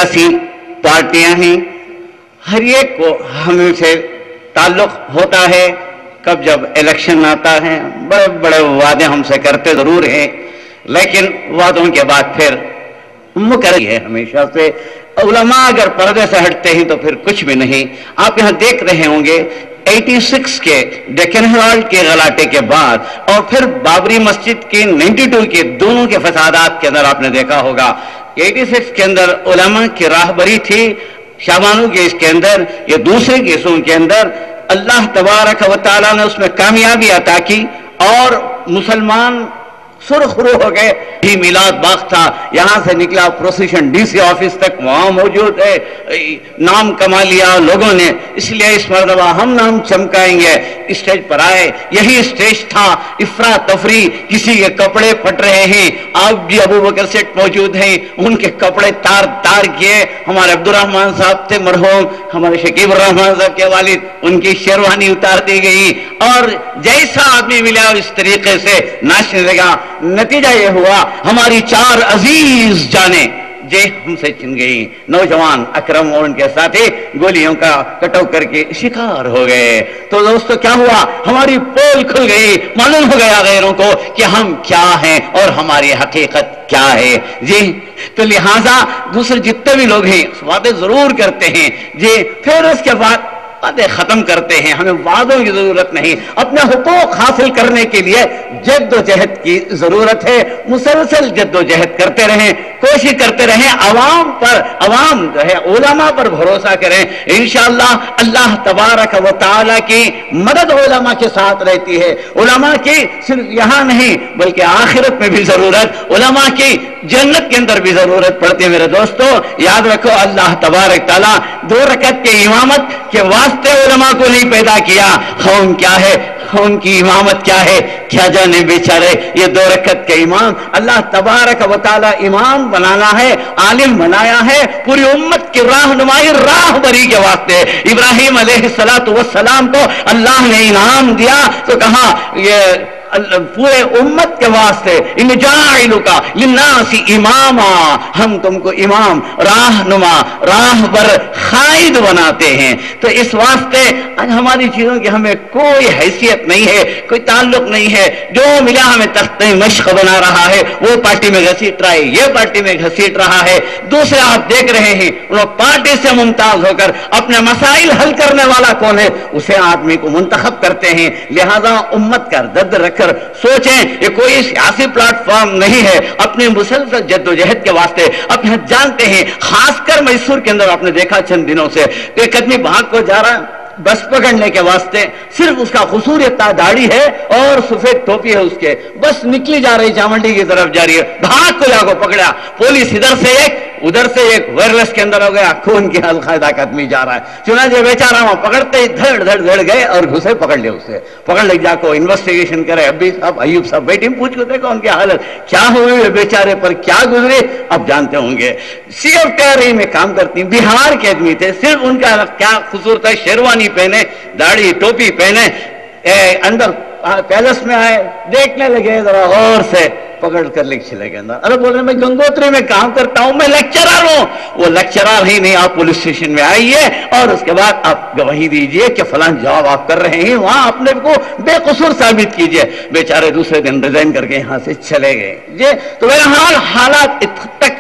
सियासी पार्टियां हैं, हर एक को हमें से ताल्लुक होता है। कब जब इलेक्शन आता है बड़े बड़े वादे हमसे करते जरूर हैं, लेकिन वादों के बाद फिर मुकर है हमेशा से। उलमा अगर पर्दे से हटते हैं तो फिर कुछ भी नहीं। आप यहाँ देख रहे होंगे 86 के डेक्कन हेराल्ड के गलाटे के बाद और फिर बाबरी मस्जिद के 92 के दोनों के फसादात के अंदर आपने देखा होगा 86 के अंदर उलमा की राहबरी थी, शाबानू केस के अंदर, ये दूसरे केसों के अंदर अल्लाह तबारक व तआला ने उसमें कामयाबी अता की और मुसलमान सुरखरू हो गए। ही मिलाद बाग था, यहां से निकला प्रोसेशन डीसी ऑफिस तक वहां मौजूद है, नाम कमा लिया लोगों ने, इसलिए इस मरतबा हम नाम चमकाएंगे। स्टेज पर आए, यही स्टेज था, इफरा तफरी, किसी के कपड़े फट रहे हैं, आप भी अबू बकर सेठ मौजूद हैं, उनके कपड़े तार तार किए। हमारे अब्दुर्रहमान साहब थे मरहूम, हमारे शकीब रहमान साहब के वालिद, उनकी शेरवानी उतार दी गई और जैसा आदमी मिला इस तरीके से नाचने लगा। नतीजा यह हुआ हमारी 4 अजीज जाने जे हमसे छिन गई। नौजवान अकरम और उनके साथी गोलियों का कटाव करके शिकार हो गए। तो दोस्तों क्या हुआ, हमारी पोल खुल गई, मालूम हो गया गैरों को कि हम क्या हैं और हमारी हकीकत क्या है जी। तो लिहाजा दूसरे जितने भी लोग हैं वादे जरूर करते हैं जी, फिर उसके बाद वादे खत्म करते हैं। हमें वादों की जरूरत नहीं, अपने हुकूक हासिल करने के लिए जद्दोजहद की जरूरत है। मुसलसल जद्दोजहद करते रहें, कोशिश करते रहें। अवाम जो है उलमा पर भरोसा करें। इंशाअल्लाह अल्लाह तबारक व तआला की मदद उलमा के साथ रहती है। उलमा की सिर्फ यहाँ नहीं बल्कि आखिरत में भी जरूरत, उलमा की जन्नत के अंदर भी जरूरत पड़ती है। मेरे दोस्तों याद रखो, अल्लाह तबारक तआला 2 रकअत के इमामत के वास्ते उलमा को नहीं पैदा किया। कौन क्या है, कौन की इमामत क्या है, क्या जाने बेचारे ये 2 रकअत के इमाम। अल्लाह तबारक व तआला इमाम बनाना है, आलिम बनाया है पूरी उम्मत की राहनुमाई राहबरी के वास्ते। इब्राहिम अलैहिस्सलातु वस्सलाम को अल्लाह ने इनाम दिया तो कहा ये पूरे उम्मत के वास्ते इन जाइलुका लिन्नासी इमामा, हम तुमको इमाम, राहनुमा, राहबर, खाइद बनाते हैं। तो इस वास्ते आज हमारी चीजों की हमें कोई हैसियत नहीं है, कोई ताल्लुक नहीं है। जो मिला हमें तख्ते मश्क बना रहा है, वो पार्टी में घसीट रहा है, ये पार्टी में घसीट रहा है। दूसरे आप देख रहे हैं वो पार्टी से मुमताज होकर अपने मसाइल हल करने वाला कौन है, उसे आदमी को मुंतखब करते हैं। लिहाजा उम्मत का दर्द रखकर सोचें, ये कोई सियासी प्लेटफॉर्म नहीं है। अपने मुसलसल जद्दोजहद के वास्ते अपने जानते हैं, खासकर मैसूर के अंदर आपने देखा चंद दिनों से एक आदमी भाग को जा रहा है बस पकड़ने के वास्ते, सिर्फ उसका कसूर इतना दाढ़ी है और सफेद टोपी है उसके, बस निकली जा रही चामंडी की तरफ जा रही है, भाग को जाको पकड़ा पुलिस, इधर से एक उधर से एक, वायरलेस के अंदर हो गया, खून की अलकायदा का आदमी जा रहा है। चुनाचे बेचारा वहां पकड़ते ही धड़ धड़ धड़ गए और घुसे, पकड़ ले उसे, पकड़ ले जाको इन्वेस्टिगेशन करे। अभी साहब अयूब साहब बेटी पूछ को देखो उनकी हालत क्या हुई है, बेचारे पर क्या गुजरे अब जानते होंगे। CFTRI में काम करती बिहार के आदमी थे, सिर्फ उनका क्या कसूर था, शेरवानी पहने, दाढ़ी टोपी पहने, अंदर पैलेस में आए, देखने लगे जरा गौर से, पकड़ कर ले चले गए अंदर। अरे बोल रहे मैं गंगोत्री में काम करता हूं, मैं लेक्चरर हूं। वो लेक्चरर ही नहीं, आप पुलिस स्टेशन में आइए और उसके बाद आप गवाही दीजिए कि फलां जॉब आप कर रहे हैं, वहां अपने को बेकसूर साबित कीजिए। बेचारे दूसरे दिन रिजाइन करके यहां से चले गए। ये तो बहरहाल हालात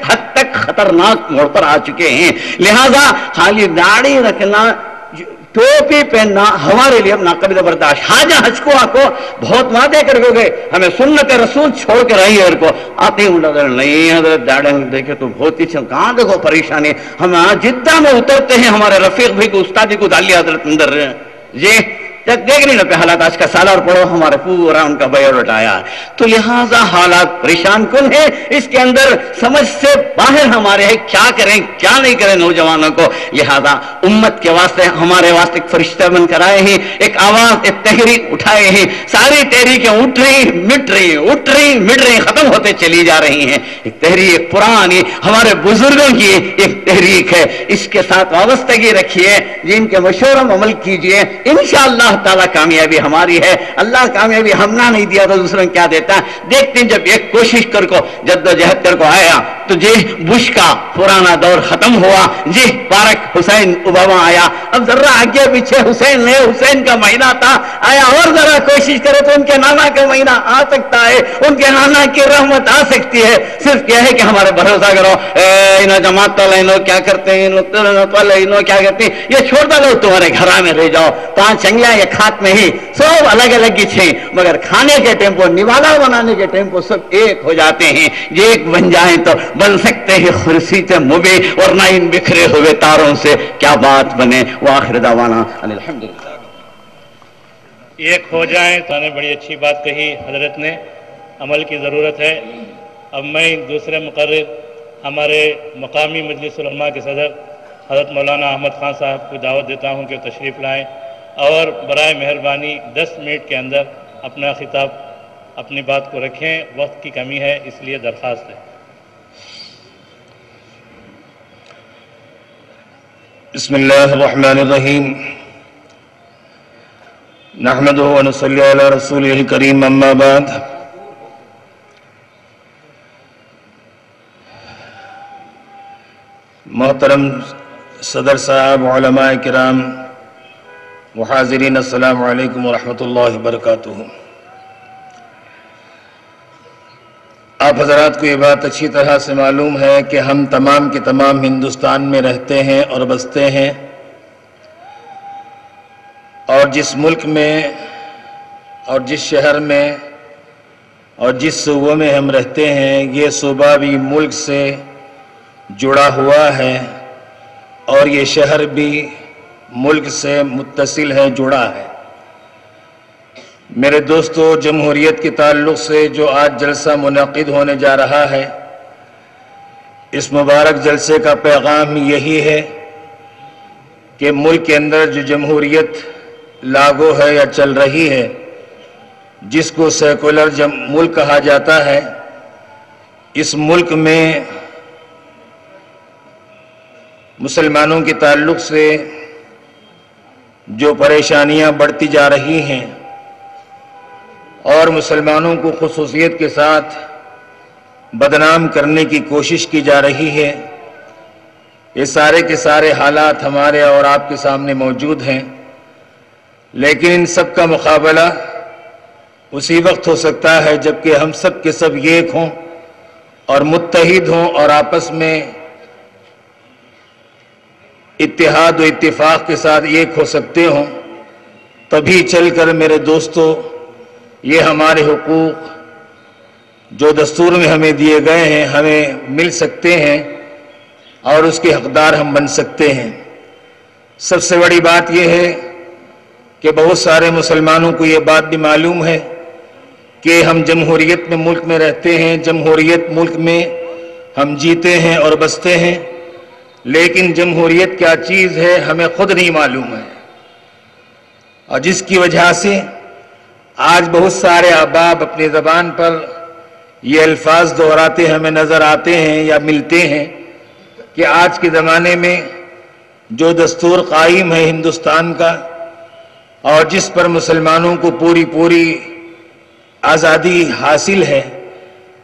हद तक खतरनाक मोड़ पर आ चुके हैं। लिहाजा खाली दाढ़ी रखना, टोपी पहनना हमारे लिए नाकाबिल बर्दाश्त। हाजा हजकुआ को बहुत वादे करके गए, हमें सुन्नत रसूल छोड़ कर रही है, को आते ही नहीं हजरत दाढ़े देखे तो बहुत ही कहाँ देखो परेशानी। हम जिद्दा में उतरते हैं, हमारे रफीक भाई को उस्तादी को डालिए हजरत अंदर ये देख नहीं लगते हालात। आज का साल और पढ़ो, हमारे पूरा उनका बायोडाटा आया। तो लिहाजा हालात परेशान कुल है, इसके अंदर समझ से बाहर हमारे है, क्या करें क्या नहीं करें नौजवानों को। लिहाजा उम्मत के वास्ते हमारे वास्ते फरिश्ता बन कर आए हैं, एक आवाज, एक तहरीक उठाए हैं। सारी तहरीकें उठ रही मिट रही, उठ रही मिट रही, खत्म होते चली जा रही हैं। एक तहरीक पुरानी हमारे बुजुर्गों की एक तहरीक है, इसके साथ वाबस्तगी रखिए, जिनके मशवरों में अमल कीजिए। इंशाअल्लाह ताला कामयाबी हमारी है। अल्लाह कामयाबी हमना नहीं दिया तो दूसरों क्या देता है। देखते हैं जब एक कोशिश कर को जद्दोजहद कर को आया तो जे बुश का पुराना दौर खत्म हुआ, जे बारक हुसैन ओबामा आया, अब जरा आगे पीछे हुसैन का महीना था, आया और जरा कोशिश करे तो उनके नाना का महीना आ सकता है, उनके नाना की रहमत आ सकती है। सिर्फ क्या है कि हमारे भरोसा करो, इन्हों जमात वाले इन्हों क्या करते हैं, इन्हों क्या करते हैं, ये छोड़ दो, तुम्हारे घर में रह जाओ। 5 अंगलियां ये खात में ही सब अलग अलग ही छे, मगर खाने के टेम्पो, निवाला बनाने के टेम्पो सब एक हो जाते हैं। ये एक बन जाए तो बन सकते हैं खुर्सी से मुबे, और ना इन बिखरे हुए तारों से क्या बात बने। वो आखिर दावाना अल्हम्दुलिल्लाह। एक हो जाए तो ने बड़ी अच्छी बात कही हजरत ने, अमल की ज़रूरत है। अब मैं दूसरे मुकर्रिर हमारे मकामी मजलिस उलमा के सदर हज़रत मौलाना अहमद खान साहब को दावत देता हूँ कि तशरीफ़ लाएँ और बराए मेहरबानी 10 मिनट के अंदर अपना खिताब, अपनी बात को रखें। वक्त की कमी है इसलिए दरख्वास्त है। बिस्मिल्लाहिर्रहमानिर्रहीम, नहमदुहु व नसल्ली अला रसूलिहिल करीम, अम्मा बाद। मोहतरम सदर साहब, उलमाए किराम व हाज़िरीन, अस्सलामु अलैकुम व रहमतुल्लाहि व बरकातुहू। आप हजरात को ये बात अच्छी तरह से मालूम है कि हम तमाम के तमाम हिंदुस्तान में रहते हैं और बसते हैं, और जिस मुल्क में और जिस शहर में और जिस सूबे में हम रहते हैं, ये सूबा भी मुल्क से जुड़ा हुआ है और ये शहर भी मुल्क से मुत्तसिल है, जुड़ा है। मेरे दोस्तों, जमहूरियत के ताल्लुक़ से जो आज जलसा मुनक़िद होने जा रहा है, इस मुबारक जलसे का पैगाम यही है कि मुल्क के अंदर जो जमहूरियत लागू है या चल रही है, जिसको सेकुलर मुल्क कहा जाता है, इस मुल्क में मुसलमानों के ताल्लुक़ से जो परेशानियां बढ़ती जा रही हैं और मुसलमानों को खुसूसियत के साथ बदनाम करने की कोशिश की जा रही है, ये सारे के सारे हालात हमारे और आपके सामने मौजूद हैं। लेकिन इन सब का मुकाबला उसी वक्त हो सकता है जबकि हम सब के सब एक हों और मुत्तहिद हों और आपस में इत्तेहाद व इत्तिफाक के साथ एक हो सकते हों। तभी चलकर मेरे दोस्तों, ये हमारे हुकूक जो दस्तूर में हमें दिए गए हैं, हमें मिल सकते हैं और उसके हकदार हम बन सकते हैं। सबसे बड़ी बात यह है कि बहुत सारे मुसलमानों को ये बात भी मालूम है कि हम जमहूरियत में मुल्क में रहते हैं, जमहूरियत मुल्क में हम जीते हैं और बसते हैं, लेकिन जमहूरियत क्या चीज़ है हमें खुद नहीं मालूम है, और जिसकी वजह से आज बहुत सारे अहबाब अपनी ज़बान पर ये अल्फाज दोहराते हमें नज़र आते हैं या मिलते हैं कि आज के ज़माने में जो दस्तूर कायम है हिंदुस्तान का और जिस पर मुसलमानों को पूरी पूरी आज़ादी हासिल है,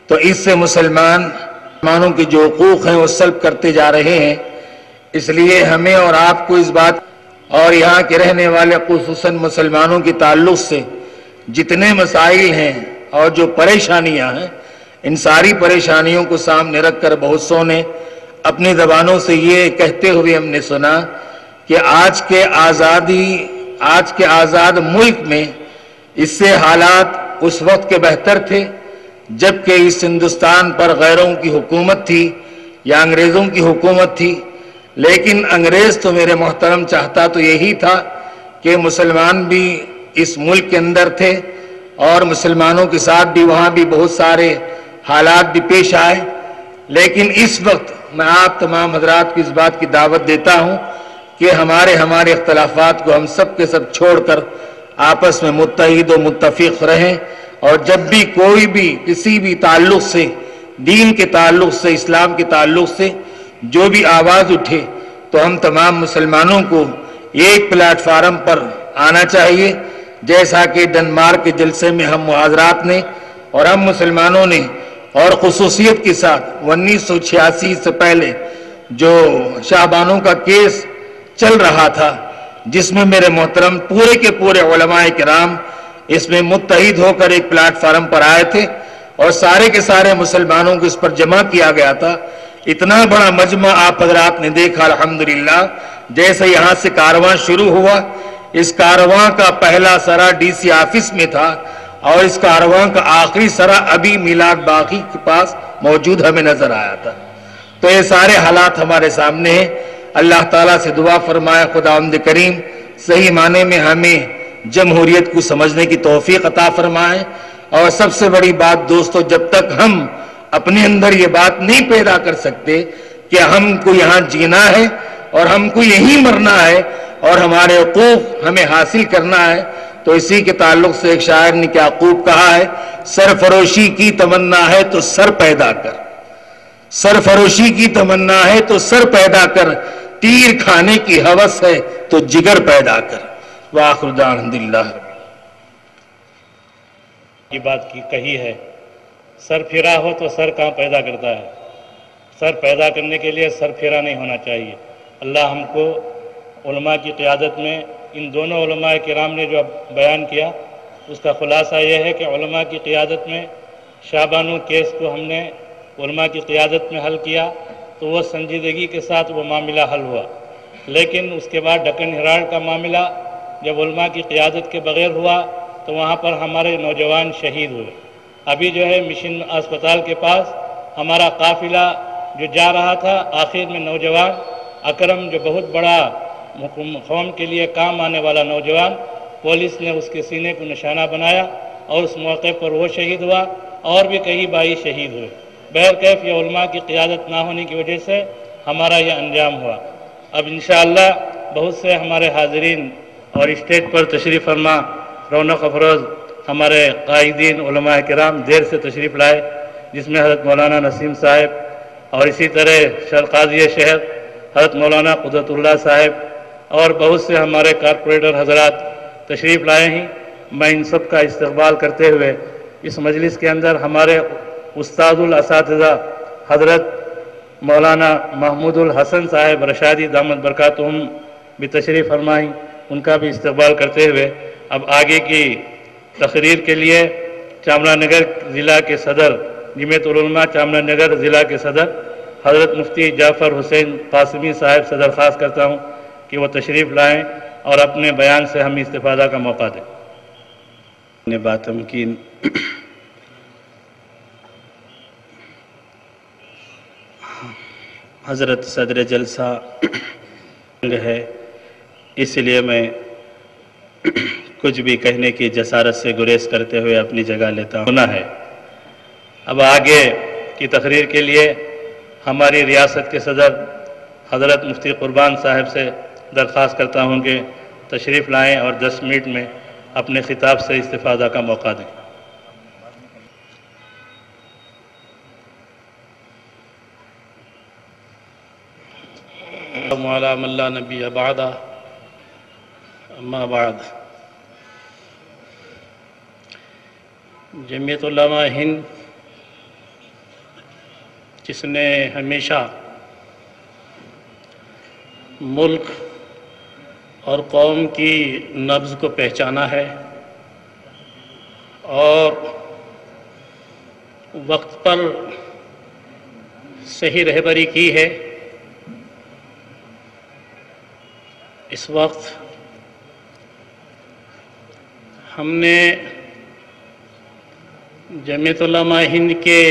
तो इससे मुसलमानों के जो हुकूक हैं वो सल्ब करते जा रहे हैं। इसलिए हमें और आपको इस बात और यहाँ के रहने वाले खुसूसन मुसलमानों के ताल्लुक़ से जितने मसाइल हैं और जो परेशानियाँ हैं, इन सारी परेशानियों को सामने रख कर बहुत सौ ने अपनी ज़बानों से ये कहते हुए हमने सुना कि आज के आज़ाद मुल्क में इससे हालात उस वक्त के बेहतर थे जबकि इस हिंदुस्तान पर गैरों की हुकूमत थी या अंग्रेज़ों की हुकूमत थी। लेकिन अंग्रेज़ तो मेरे मोहतरम चाहता तो यही था कि मुसलमान भी इस मुल्क के अंदर थे और मुसलमानों के साथ भी वहाँ भी बहुत सारे हालात भी पेश आए। लेकिन इस वक्त मैं आप तमाम हजरात को इस बात की दावत देता हूँ कि हमारे इख्तलाफात को हम सब के सब छोड़कर आपस में मुत्तहिद व मुत्तफिक रहें, और जब भी कोई भी किसी भी ताल्लुक़ से, दीन के ताल्लुक़ से, इस्लाम के ताल्लुक़ से जो भी आवाज़ उठे तो हम तमाम मुसलमानों को एक प्लेटफार्म पर آنا چاہیے، جیسا کہ ڈنمارک کے جلسے میں ہم معاذرات نے اور ہم مسلمانوں نے اور خصوصیت کے ساتھ 1986 سے پہلے جو شاہبانوں کا کیس چل رہا تھا، جس میں میرے محترم پورے کے پورے علماء کرام اس میں متحد ہو کر ایک پلیٹ فارم پر آئے تھے اور سارے کے سارے مسلمانوں کو اس پر جمع کیا گیا تھا. اتنا بڑا مجمع آپ حضرات نے دیکھا الحمدللہ. جیسے یہاں سے کارواں شروع ہوا، اس کارواں کا پہلا سرا ڈی سی آفس میں تھا اور اس کارواں کا آخری سرا ابھی میلاد باغی کے پاس موجود ہمیں نظر آیا تھا. تو یہ سارے حالات ہمارے سامنے ہیں. اللہ تعالیٰ سے دعا فرمائے خداوند کریم صحیح معنی میں ہمیں جمہوریت کو سمجھنے کی توفیق عطا فرمائے. اور سب سے بڑی بات دوستو، جب تک ہم اپنے اندر یہ بات نہیں پیدا کر سکتے کہ ہم کو یہاں جینا ہے اور ہم کو یہیں مرنا ہے اور ہمارے حقوق ہمیں حاصل کرنا ہے، تو اسی کے تعلق سے ایک شاعر نے کیا خوب کہا ہے، سرفروشی کی تمنا ہے تو سر پیدا کر، سرفروشی کی تمنا ہے تو سر پیدا کر، تیر کھانے کی ہوس ہے تو جگر پیدا کر. وآخر دعوانا الحمدللہ. یہ بات کہی ہے، سر پھرا ہو تو سر کہاں پیدا کرتا ہے؟ سر پیدا کرنے کے لیے سر پھرا نہیں ہونا چاہیے. اللہ ہم کو علماء کی قیادت میں، ان دونوں علماء کرام نے جو بیان کیا اس کا خلاصہ یہ ہے کہ علماء کی قیادت میں شاہبانو کیس کو ہم نے علماء کی قیادت میں حل کیا تو وہ سنجیدگی کے ساتھ وہ معاملہ حل ہوا. لیکن اس کے بعد ڈکن ہیرالڈ کا معاملہ جب علماء کی قیادت کے بغیر ہوا تو وہاں پر ہمارے نوجوان شہید ہوئے. ابھی جو ہے مشن اسپتال کے پاس ہمارا قافلہ جو جا رہا تھا، آخر میں نوجوان اکرم جو بہت بڑا قوم کے لیے کام آنے والا نوجوان، پولیس نے اس کے سینے کو نشانہ بنایا اور اس موقع پر وہ شہید ہوا اور بھی کئی بھائی شہید ہوئے. بہرکیف یہ علماء کی قیادت نہ ہونے کی وجہ سے ہمارا یہ انجام ہوا. اب انشاءاللہ بہت سے ہمارے حاضرین اور اسٹیج پر تشریف فرما رونق افروز ہمارے قائدین علماء کرام دیر سے تشریف لائے، جس میں حضرت مولانا نسیم صاحب اور اسی طرح قاضی شہر حضرت مولانا قدرت اللہ صاحب اور بہت سے ہمارے کارپوریٹر حضرات تشریف لائے ہیں. میں ان سب کا استقبال کرتے ہوئے اس مجلس کے اندر ہمارے استاد الاساتذہ حضرت مولانا محمود الحسن صاحب رشادی دامت برکاتہم بھی تشریف فرمائیں، ان کا بھی استقبال کرتے ہوئے اب آگے کی تقریر کے لیے چامرا نگر ضلع کے صدر، جمعیت العلماء چامرا نگر ضلع کے صدر حضرت مفتی جعفر حسین قاسمی صاحب سے درخواست کرتا ہوں کہ وہ تشریف لائیں اور اپنے بیان سے ہمیں استفادہ کا موقع دیں. بات تمکین حضرت صدر جلسہ ہے، اس لیے میں کچھ بھی کہنے کی جسارت سے گریز کرتے ہوئے اپنی جگہ لیتا ہونا ہے. اب آگے کی تقریر کے لیے ہماری ریاست کے صدر حضرت مفتی قربان صاحب سے درخواست کرتا ہوں کہ تشریف لائیں اور 10 منٹ میں اپنے خطاب سے استفادہ کا موقع دیں. وعلى من لا نبي بعده اما بعد. جمعیت علماء ہند جس نے ہمیشہ ملک اور قوم کی نبض کو پہچانا ہے اور وقت پر صحیح رہبری کی ہے، اس وقت ہم نے جمعیت علماء ہند کے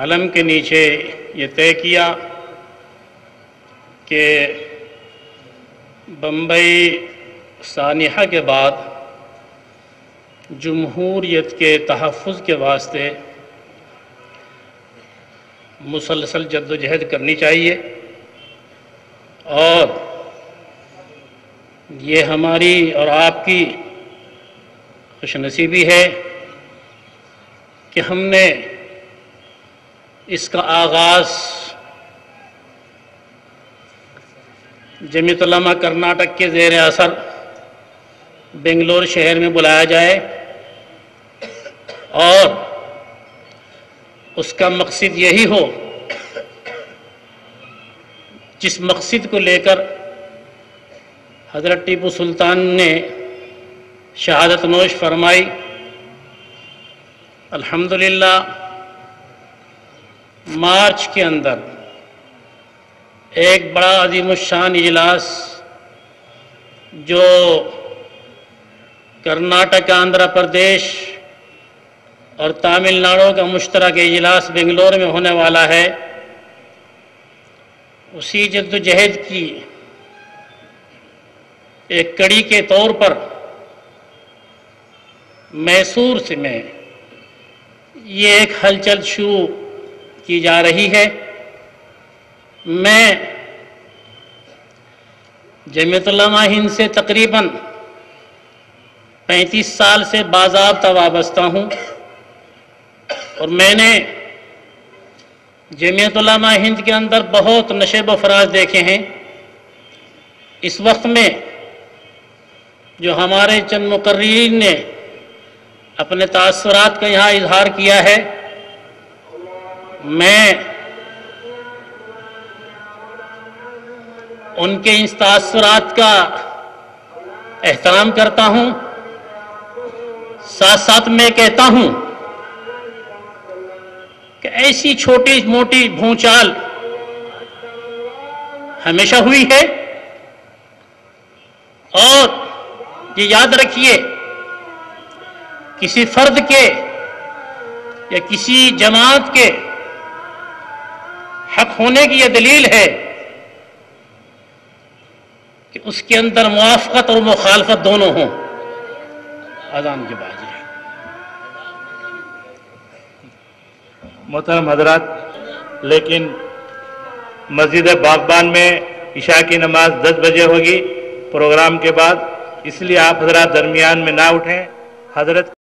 علم کے نیچے یہ طے کیا کہ بمبئی سانحہ کے بعد جمہوریت کے تحفظ کے واسطے مسلسل جد و جہد کرنی چاہیے اور یہ ہماری اور آپ کی خوش نصیبی ہے کہ ہم نے اس کا آغاز جمعیت علماء کرناٹک کے زیر اثر بنگلور شہر میں بلایا جائے اور اس کا مقصد یہی ہو جس مقصد کو لے کر حضرت ٹیپو سلطان نے شہادت نوش فرمائی۔ الحمدللہ مارچ کے اندر ایک بڑا عظیم الشان اجلاس جو کرناٹک، آندھرا پردیش اور تامل ناڈو کا مشترکہ اجلاس بنگلور میں ہونے والا ہے، اسی جد و جہد کی ایک کڑی کے طور پر میسور سے میں یہ ایک ہلچل شروع کی جا رہی ہے۔ میں جمعیت علماء ہند سے تقریباً 35 سال سے باضابطہ وابستہ ہوں، اور میں نے جمعیت علماء ہند کے اندر بہت نشیب و فراز دیکھے ہیں۔ اس وقت میں جو ہمارے چند مقررین نے اپنے تاثرات کا یہاں اظہار کیا ہے، میں ان کے اس تاثرات کا احترام کرتا ہوں، ساتھ ساتھ میں کہتا ہوں کہ ایسی چھوٹی موٹی بھونچال ہمیشہ ہوئی ہے، اور یہ یاد رکھیے کسی فرد کے یا کسی جماعت کے حق ہونے کی یہ دلیل ہے کہ اس کے اندر موافقت اور مخالفت دونوں ہوں۔ اذان کے بعد محترم حضرات، لیکن مسجد باغبان میں عشاء کی نماز 10 بجے ہوگی پروگرام کے بعد، اس لیے آپ حضرات درمیان میں نہ اٹھیں۔ حضرت